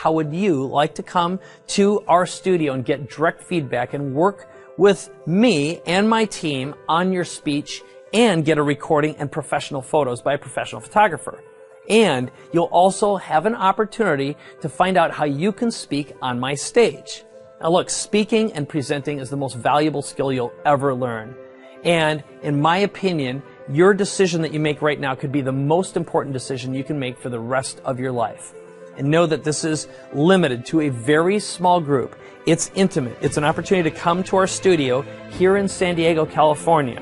how would you like to come to our studio and get direct feedback and work with me and my team on your speech and get a recording and professional photos by a professional photographer. And you'll also have an opportunity to find out how you can speak on my stage. Now look, speaking and presenting is the most valuable skill you'll ever learn. And in my opinion, your decision that you make right now could be the most important decision you can make for the rest of your life. And know that this is limited to a very small group. It's intimate. It's an opportunity to come to our studio here in San Diego, California.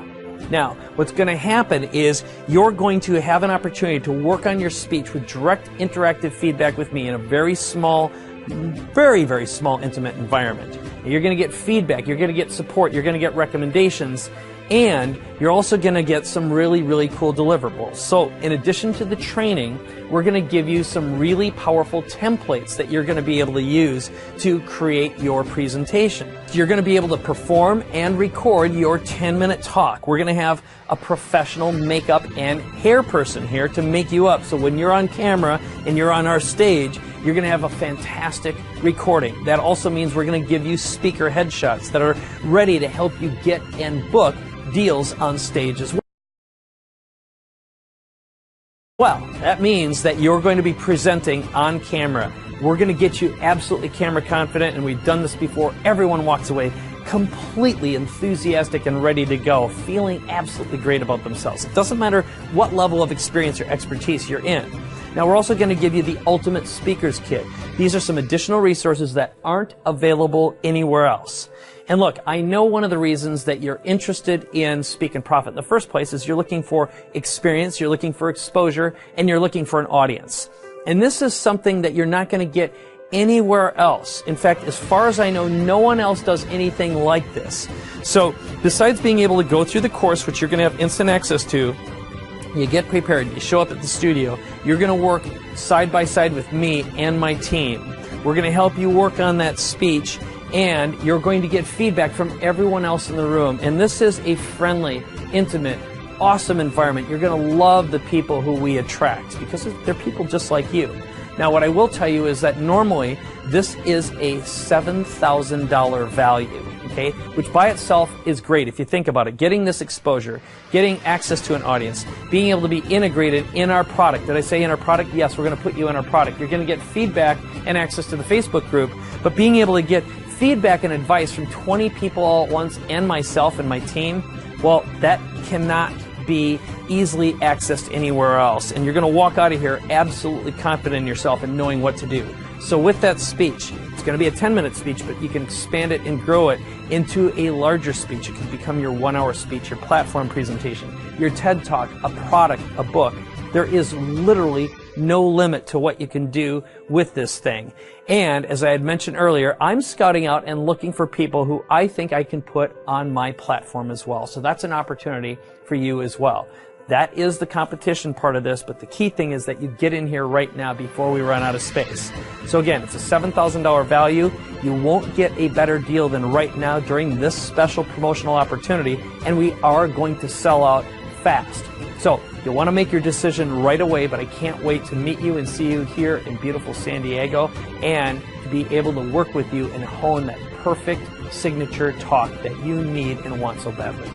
Now, what's going to happen is you're going to have an opportunity to work on your speech with direct interactive feedback with me in a very small, very, very small, intimate environment. You're going to get feedback, you're going to get support, you're going to get recommendations, and you're also going to get some really, really cool deliverables. So in addition to the training, we're going to give you some really powerful templates that you're going to be able to use to create your presentation. You're going to be able to perform and record your 10-minute talk. We're going to have a professional makeup and hair person here to make you up. So when you're on camera and you're on our stage, you're going to have a fantastic recording. That also means we're going to give you speaker headshots that are ready to help you get and book deals on stage as well. Well, that means that you're going to be presenting on camera. We're going to get you absolutely camera confident, and we've done this before. Everyone walks away completely enthusiastic and ready to go, feeling absolutely great about themselves. It doesn't matter what level of experience or expertise you're in. Now, we're also going to give you the Ultimate Speakers Kit. These are some additional resources that aren't available anywhere else. And look, I know one of the reasons that you're interested in Speak and Profit in the first place is you're looking for experience, you're looking for exposure, and you're looking for an audience. And this is something that you're not going to get anywhere else. In fact, as far as I know, no one else does anything like this. So, besides being able to go through the course, which you're going to have instant access to, you get prepared, you show up at the studio, you're going to work side by side with me and my team. We're going to help you work on that speech, and you're going to get feedback from everyone else in the room. And this is a friendly, intimate, awesome environment. You're going to love the people who we attract because they're people just like you. Now, what I will tell you is that normally this is a $7,000 value, okay, which by itself is great if you think about it. Getting this exposure, getting access to an audience, being able to be integrated in our product. Did I say in our product? Yes, we're going to put you in our product. You're going to get feedback and access to the Facebook group, but being able to get feedback and advice from 20 people all at once and myself and my team, well, that cannot be easily accessed anywhere else. And you're going to walk out of here absolutely confident in yourself and knowing what to do. So with that speech, it's going to be a 10-minute speech, but you can expand it and grow it into a larger speech. It can become your 1-hour speech, your platform presentation, your TED Talk, a product, a book. There is literally no limit to what you can do with this thing. And as I had mentioned earlier, I'm scouting out and looking for people who I think I can put on my platform as well. So that's an opportunity for you as well. That is the competition part of this, but the key thing is that you get in here right now before we run out of space. So again, it's a $7,000 value. You won't get a better deal than right now during this special promotional opportunity, and we are going to sell out fast. So you'll want to make your decision right away, but I can't wait to meet you and see you here in beautiful San Diego and to be able to work with you and hone that perfect signature talk that you need and want so badly.